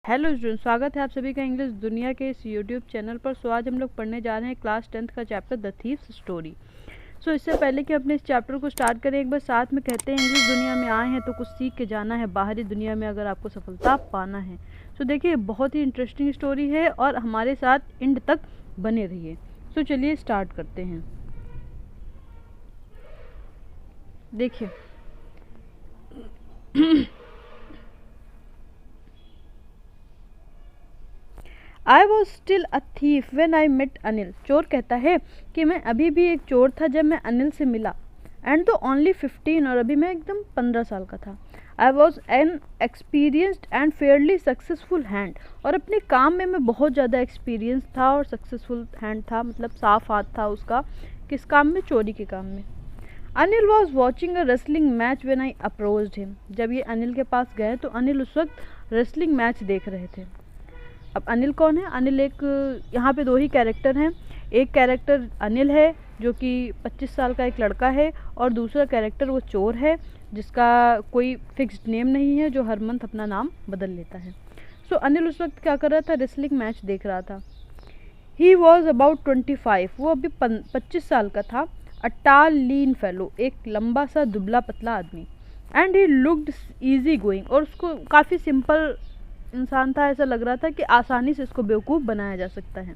Hello student, स्वागत है आप सभी का इंग्लिश दुनिया के इस यूट्यूब चैनल पर। आज हम लोग पढ़ने जा रहे हैं क्लास 10th का चैप्टर द थीफ्स स्टोरी। इससे पहले कि अपने इस चैप्टर को स्टार्ट करें, एक बार साथ में कहते हैं इंग्लिश दुनिया में आए हैं तो कुछ सीख के जाना है, बाहरी दुनिया में अगर आपको सफलता पाना है। देखिए, बहुत ही इंटरेस्टिंग स्टोरी है और हमारे साथ एंड तक बने रहिए। चलिए स्टार्ट करते हैं। देखिए I was still a thief when I met Anil. चोर कहता है कि मैं अभी भी एक चोर था जब मैं अनिल से मिला। एंड तो ओनली 15, और अभी मैं एकदम 15 साल का था। I was an experienced and Fairlie successful hand, और अपने काम में मैं बहुत ज़्यादा एक्सपीरियंस था और सक्सेसफुल हैंड था, मतलब साफ हाथ था उसका। किस काम में? चोरी के काम में। Anil was watching a wrestling match when I approached him. जब ये अनिल के पास गए तो अनिल उस वक्त रेसलिंग मैच देख रहे थे। अब अनिल कौन है? अनिल यहाँ पे दो ही कैरेक्टर हैं। एक कैरेक्टर अनिल है जो कि 25 साल का एक लड़का है, और दूसरा कैरेक्टर वो चोर है जिसका कोई फिक्स्ड नेम नहीं है, जो हर मंथ अपना नाम बदल लेता है। अनिल उस वक्त क्या कर रहा था? रेसलिंग मैच देख रहा था। ही वॉज अबाउट 25, वो अभी 25 साल का था। अ टाल लीन फेलो, एक लंबा सा दुबला पतला आदमी। And he looked easy going, और उसको काफ़ी सिंपल इंसान था। ऐसा लग रहा था कि आसानी से इसको बेवकूफ़ बनाया जा सकता है।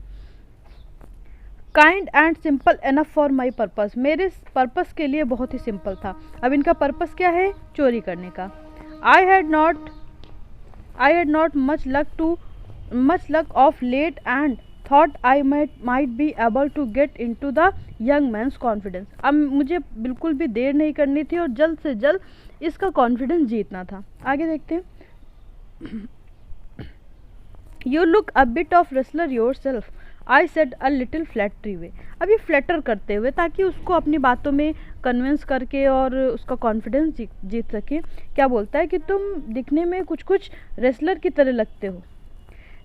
Kind and simple enough for my purpose, मेरे पर्पस के लिए बहुत ही सिंपल था। अब इनका पर्पस क्या है? चोरी करने का। I had not much luck of late and thought I might be able to get in to the young man's confidence. अब मुझे बिल्कुल भी देर नहीं करनी थी और जल्द से जल्द इसका कॉन्फिडेंस जीतना था। आगे देखते हैं। You look a bit of wrestler yourself, I said a little flattery way। अब ये फ्लैटर करते हुए, ताकि उसको अपनी बातों में कन्विंस करके और उसका कॉन्फिडेंस जीत सके। क्या बोलता है कि तुम दिखने में कुछ कुछ रेसलर की तरह लगते हो।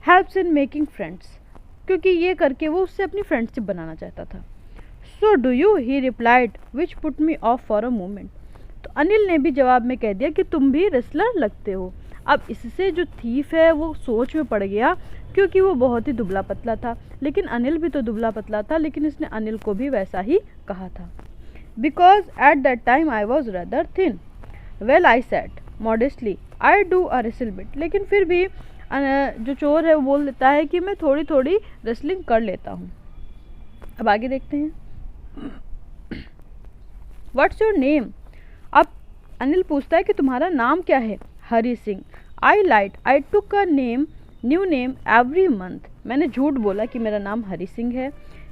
हेल्प्स इन मेकिंग फ्रेंड्स, क्योंकि ये करके वो उससे अपनी फ्रेंडशिप बनाना चाहता था। So do you, he replied, which put me of for a moment. तो अनिल ने भी जवाब में कह दिया कि तुम भी रेसलर लगते हो। अब इससे जो थीफ है वो सोच में पड़ गया, क्योंकि वो बहुत ही दुबला पतला था। लेकिन अनिल भी तो दुबला पतला था, लेकिन इसने अनिल को भी वैसा ही कहा था। Because at that time I was rather thin. Well I said modestly, I do a wrestle bit. लेकिन फिर भी जो चोर है वो बोल देता है कि मैं थोड़ी थोड़ी रेसलिंग कर लेता हूँ। अब आगे देखते हैं। What's your name. अब अनिल पूछता है कि तुम्हारा नाम क्या है। Hari Singh. I lied, I took a new name every month. मैंने झूठ बोला कि मेरा नाम हरी सिंह है,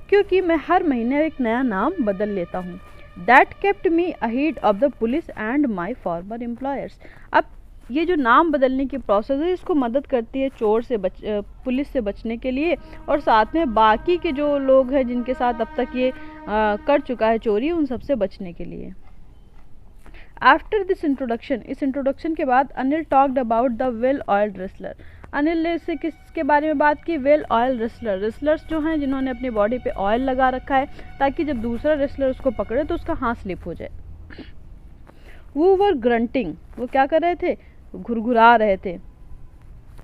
क्योंकि मैं हर महीने एक नया नाम बदल लेता हूँ। That kept me ahead of the police and my farmer employers. अब ये जो नाम बदलने की प्रोसेस है, इसको मदद करती है पुलिस से बचने के लिए, और साथ में बाकी के जो लोग हैं जिनके साथ अब तक ये कर चुका है चोरी, उन सबसे बचने के लिए। आफ्टर दिस इंट्रोडक्शन, इस इंट्रोडक्शन के बाद Anil talked about the well oiled wrestler. Anil ने इससे किसके बारे में बात की? वेल ऑयल्ड रेसलर्स जो हैं जिन्होंने अपनी बॉडी पे ऑयल लगा रखा है, ताकि जब दूसरा रेसलर उसको पकड़े तो उसका हाथ स्लिप हो जाए। वो वर ग्रंटिंग, वो क्या कर रहे थे? घुरघुरा रहे थे।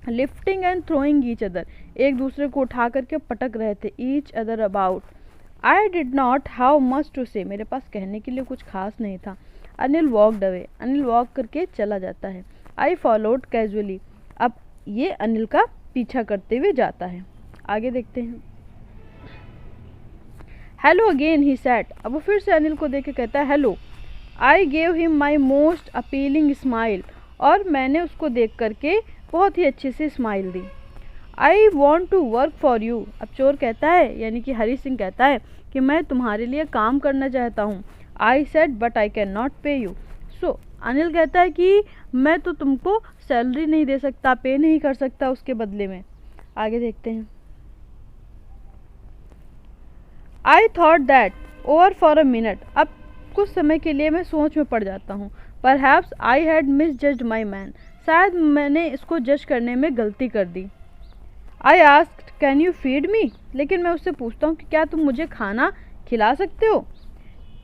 Lifting and throwing each other, एक दूसरे को उठा करके पटक रहे थे। Each other about. I did not have much to say, मेरे पास कहने के लिए कुछ खास नहीं था। Anil walked away, Anil walk करके चला जाता है। आई फॉलोड कैजुअली, अब ये अनिल का पीछा करते हुए जाता है। आगे देखते हैं। Hello again, he said. अब वो फिर से अनिल को देख के कहता है hello. I gave him my most appealing smile, और मैंने उसको देख करके बहुत ही अच्छी सी स्माइल दी। I want to work for you. अब चोर कहता है, यानी कि हरी सिंह कहता है कि मैं तुम्हारे लिए काम करना चाहता हूँ। I said but I can not पे यू। अनिल कहता है कि मैं तो तुमको सैलरी नहीं दे सकता, पे नहीं कर सकता उसके बदले में। आगे देखते हैं। I thought that over for a minute, अब कुछ समय के लिए मैं सोच में पड़ जाता हूँ। Perhaps I had misjudged my man, शायद मैंने इसको जज करने में गलती कर दी। I asked can you feed me, लेकिन मैं उससे पूछता हूँ कि क्या तुम मुझे खाना खिला सकते हो।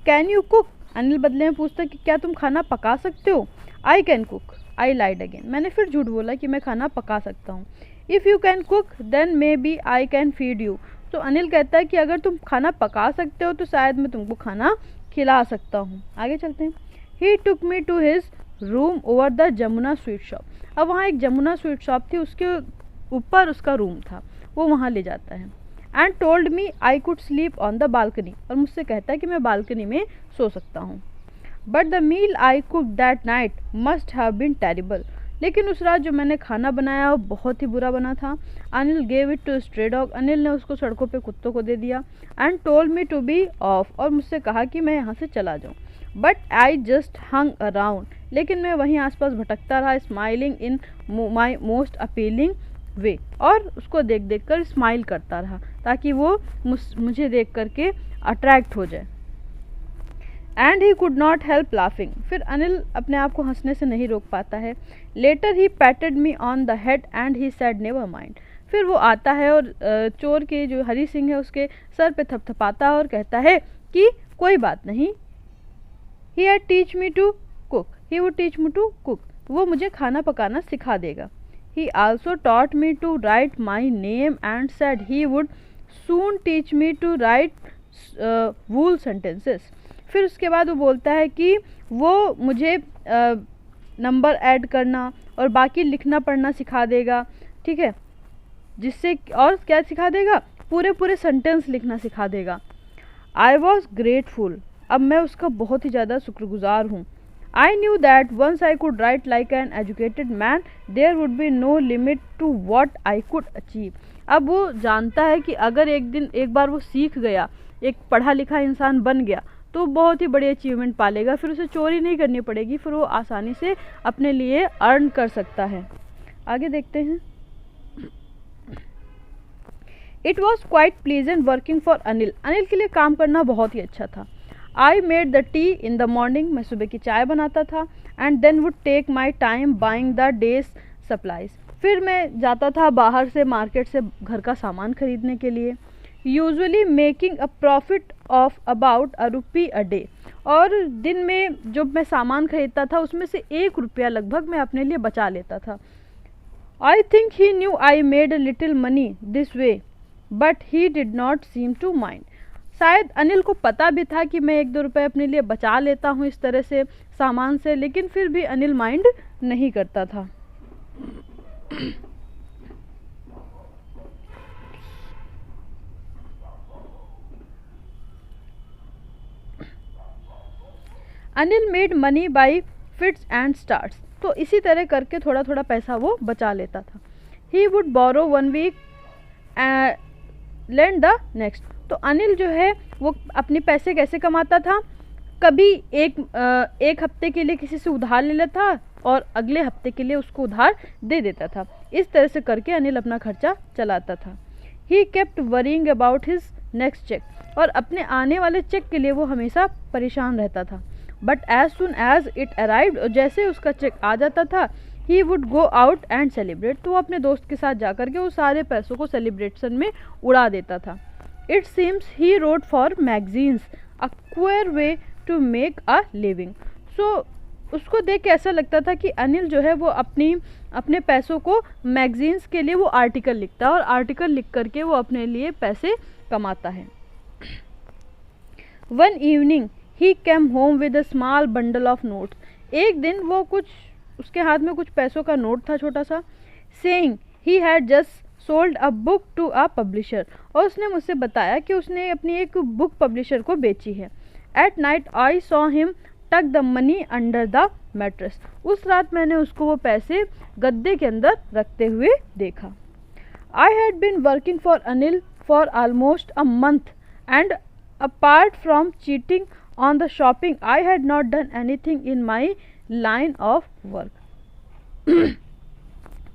कैन यू कुक, अनिल बदले में पूछता है कि क्या तुम खाना पका सकते हो। I can cook, I lied again, मैंने फिर झूठ बोला कि मैं खाना पका सकता हूँ। If you can cook then may be I can feed you, तो अनिल कहता है कि अगर तुम खाना पका सकते हो तो शायद मैं तुमको खाना खिला सकता हूँ। आगे चलते हैं। He took me to his room over the Jamuna sweet shop, अब वहाँ एक जमुना स्वीट शॉप थी, उसके ऊपर उसका रूम था, वो वहाँ ले जाता है। And told me I could sleep on the balcony, और मुझसे कहता है कि मैं बालकनी में सो सकता हूँ। But the meal I cook that night must have been terrible, लेकिन उस रात जो मैंने खाना बनाया वो बहुत ही बुरा बना था। Anil gave it to stray dog, Anil ने उसको सड़कों पे कुत्तों को दे दिया। And told me to be off, और मुझसे कहा कि मैं यहाँ से चला जाऊँ। But I just hung around, लेकिन मैं वहीं आसपास भटकता रहा, smiling in my most appealing way, और उसको देख देख कर स्माइल करता रहा ताकि वो मुझे देख करके अट्रैक्ट हो जाए। And he could not help laughing, फिर अनिल अपने आप को हंसने से नहीं रोक पाता है। Later he patted me on the head and he said never mind, फिर वो आता है और चोर के जो हरी सिंह है उसके सर पे थपथपाता है और कहता है कि कोई बात नहीं। He had teach me to cook, he would teach me to cook, वो मुझे खाना पकाना सिखा देगा। He also taught me to write my name and said he would soon teach me to write whole sentences, फिर उसके बाद वो बोलता है कि वो मुझे नंबर ऐड करना और बाकी लिखना पढ़ना सिखा देगा, ठीक है, जिससे और क्या सिखा देगा, पूरे पूरे सेंटेंस लिखना सिखा देगा। आई वॉज ग्रेटफुल, अब मैं उसका बहुत ही ज़्यादा शुक्रगुजार हूँ। I knew that once I could write like an educated man there would be no limit to what I could achieve, अब वो जानता है कि अगर एक बार वो सीख गया, एक पढ़ा लिखा इंसान बन गया, तो बहुत ही बड़ी अचीवमेंट पालेगा, फिर उसे चोरी नहीं करनी पड़ेगी, फिर वो आसानी से अपने लिए अर्न कर सकता है। आगे देखते हैं। It was quite pleasant working for Anil, Anil के लिए काम करना बहुत ही अच्छा था। I made the tea in the morning, मैं सुबह की चाय बनाता था। And then would take my time buying the day's supplies, फिर मैं जाता था बाहर से मार्केट से घर का सामान खरीदने के लिए। Usually making a profit of about ₹1 a day, और दिन में जो मैं सामान खरीदता था उसमें से ₹1 लगभग मैं अपने लिए बचा लेता था। I think he knew I made a little money this way but he did not seem to mind, शायद अनिल को पता भी था कि मैं 1-2 रुपये अपने लिए बचा लेता हूँ इस तरह से सामान से, लेकिन फिर भी अनिल माइंड नहीं करता था। Anil made money by fits and starts, तो इसी तरह करके थोड़ा थोड़ा पैसा वो बचा लेता था। He would borrow 1 week lend the next, तो अनिल जो है वो अपने पैसे कैसे कमाता था, कभी एक हफ्ते के लिए किसी से उधार ले लेता और अगले हफ्ते के लिए उसको उधार दे देता था, इस तरह से करके अनिल अपना खर्चा चलाता था। He kept worrying about his next cheque, और अपने आने वाले चेक के लिए वो हमेशा परेशान रहता था। But as soon as it arrived, और जैसे उसका चेक आ जाता था, he would go out and celebrate, तो वो अपने दोस्त के साथ जाकर के वो सारे पैसों को सेलिब्रेशन में उड़ा देता था। It seems he wrote for magazines a queer way to make a living, so उसको देख के ऐसा लगता था कि अनिल जो है वो अपने पैसों को मैगजीन्स के लिए वो आर्टिकल लिखता है और आर्टिकल लिख करके वो अपने लिए पैसे कमाता है। One evening he came home with a small bundle of notes, एक दिन वो उसके हाथ में कुछ पैसों का नोट था छोटा सा, saying he had just sold a book to a publisher, और उसने मुझसे बताया कि उसने अपनी एक बुक पब्लिशर को बेची है। At night I saw him tuck the money under the mattress, उस रात मैंने उसको वो पैसे गद्दे के अंदर रखते हुए देखा। I had been working for Anil for almost a month and apart from cheating on the shopping I had not done anything in my line of work,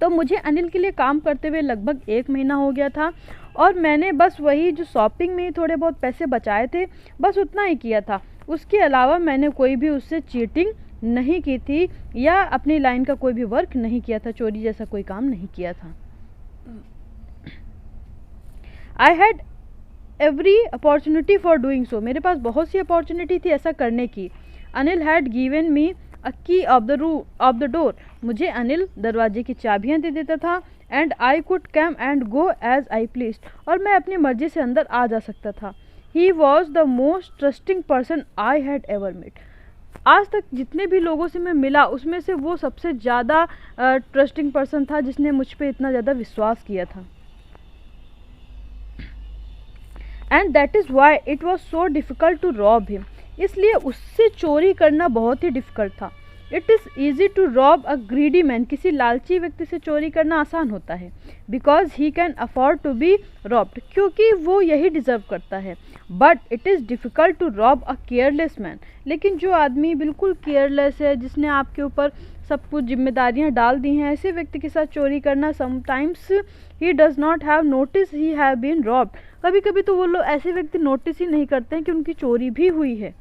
तो मुझे अनिल के लिए काम करते हुए लगभग 1 महीना हो गया था, और मैंने बस वही जो शॉपिंग में थोड़े बहुत पैसे बचाए थे बस उतना ही किया था, उसके अलावा मैंने कोई भी उससे चीटिंग नहीं की थी या अपनी लाइन का कोई भी वर्क नहीं किया था, चोरी जैसा कोई काम नहीं किया था। I had every opportunity for doing so, मेरे पास बहुत सी अपॉर्चुनिटी थी ऐसा करने की। अनिल हैड गिवन मी अ की ऑफ द डोर मुझे अनिल दरवाजे की चाबियां दे देता था and I could come and go as I please, और मैं अपनी मर्जी से अंदर आ जा सकता था। He was the most trusting person I had ever met. आज तक जितने भी लोगों से मैं मिला उसमें से वो सबसे ज़्यादा ट्रस्टिंग पर्सन था जिसने मुझ पे इतना ज़्यादा विश्वास किया था। And that is why it was so difficult to rob him, इसलिए उससे चोरी करना बहुत ही डिफ़िकल्ट था। It is easy to rob a greedy man, किसी लालची व्यक्ति से चोरी करना आसान होता है, because he can afford to be robbed, क्योंकि वो यही डिज़र्व करता है। But it is difficult to rob a careless man, लेकिन जो आदमी बिल्कुल केयरलेस है, जिसने आपके ऊपर सब कुछ जिम्मेदारियां डाल दी हैं, ऐसे व्यक्ति के साथ चोरी करना sometimes he does not have notice he have been robbed, कभी कभी तो वो लोग ऐसे व्यक्ति नोटिस ही नहीं करते हैं कि उनकी चोरी भी हुई है।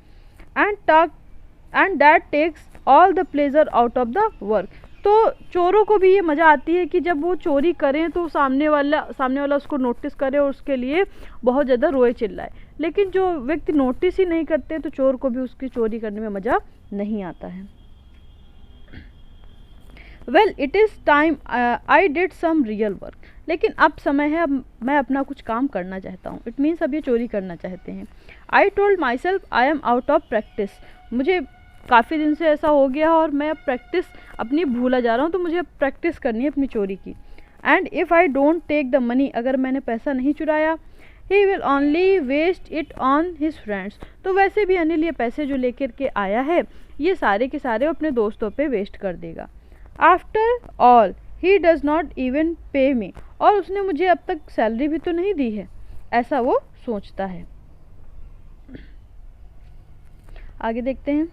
And that takes all the pleasure out of the work, तो चोरों को भी ये मज़ा आती है कि जब वो चोरी करें तो सामने वाला उसको नोटिस करे और उसके लिए बहुत ज़्यादा रोए चिल्लाए, लेकिन जो व्यक्ति नोटिस ही नहीं करते तो चोर को भी उसकी चोरी करने में मज़ा नहीं आता है। Well it is time I did some real work, लेकिन अब समय है, अब मैं अपना कुछ काम करना चाहता हूँ। इट मीन्स अब ये चोरी करना चाहते हैं। I told my self I am out of practice, मुझे काफ़ी दिन से ऐसा हो गया और मैं अब प्रैक्टिस अपनी भूला जा रहा हूँ, तो मुझे अब प्रैक्टिस करनी है अपनी चोरी की। And if I don't take the money, अगर मैंने पैसा नहीं चुराया, he will only waste it on his friends, तो वैसे भी अनिल ये पैसे जो लेकर के आया है ये सारे के सारे अपने दोस्तों पे वेस्ट कर देगा। After all he does not even पे मी, और उसने मुझे अब तक सैलरी भी तो नहीं दी है, ऐसा वो सोचता है। आगे देखते हैं।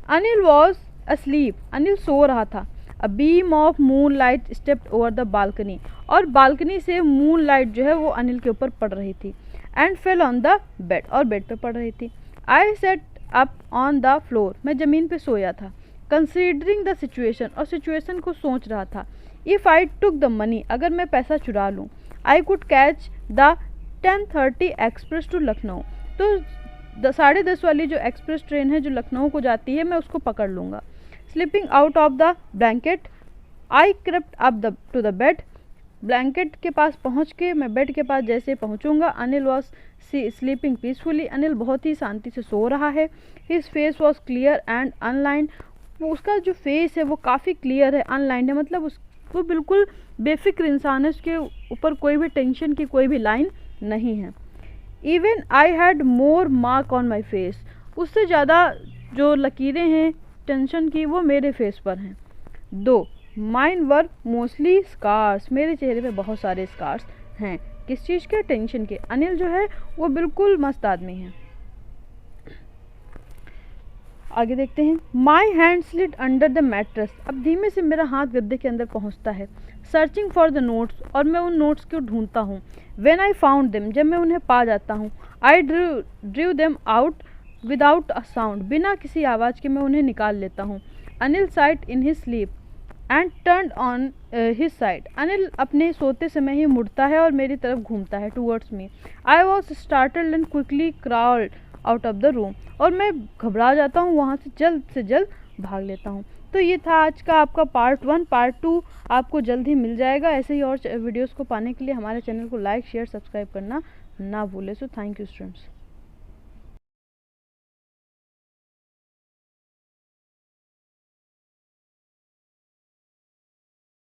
अनिल वॉज asleep, अनिल सो रहा था। A beam of moon light stepped over the balcony, और बालकनी से मून लाइट जो है वो अनिल के ऊपर पड़ रही थी। And fell on the bed, और बेड पे पड़ रही थी। I sat up on the floor, मैं ज़मीन पे सोया था। कंसिडरिंग द सिचुएशन, और सिचुएशन को सोच रहा था। If I took the money, अगर मैं पैसा चुरा लूँ, I could catch the 10:30 express to Lucknow, तो 10:30 वाली जो एक्सप्रेस ट्रेन है जो लखनऊ को जाती है, मैं उसको पकड़ लूँगा। Sleeping out of the blanket I crept up to the bed, blanket के पास पहुँच के मैं बेड के पास जैसे पहुँचूँगा, Anil was sleeping peacefully, Anil बहुत ही शांति से सो रहा है। His face was clear and unlined, उसका जो फेस है वो काफ़ी क्लियर है, अनलाइंड है, मतलब वो बिल्कुल बेफिक्र इंसान है, उसके ऊपर कोई भी टेंशन की कोई भी लाइन नहीं है। Even I had more mark on my face, उससे ज़्यादा जो लकीरें हैं टेंशन की वो मेरे फेस पर हैं। दो माइन वर मोस्टली स्कार्स, मेरे चेहरे पे बहुत सारे स्कार्स हैं। किस चीज़ के? टेंशन के। अनिल जो है वो बिल्कुल मस्त आदमी है। आगे देखते हैं। My hand slit under the mattress, अब धीमे से मेरा हाथ गद्दे के अंदर पहुंचता है। सर्चिंग फॉर द नोट्स, और मैं उन नोट्स को ढूंढता हूँ। व्हेन आई फाउंड देम, जब मैं उन्हें पा जाता हूँ। I drew them out without a sound, बिना किसी आवाज़ के मैं उन्हें निकाल लेता हूँ। Anil side in his sleep and turn on his side, Anil अपने सोते समय ही मुड़ता है और मेरी तरफ घूमता है, towards me. I was startled and quickly crawled out of the room, और मैं घबरा जाता हूँ, वहाँ से जल्द भाग लेता हूँ। तो ये था आज का आपका पार्ट 1। पार्ट 2 आपको जल्द ही मिल जाएगा। ऐसे ही और वीडियोस को पाने के लिए हमारे चैनल को लाइक शेयर सब्सक्राइब करना ना भूलें। So thank you students.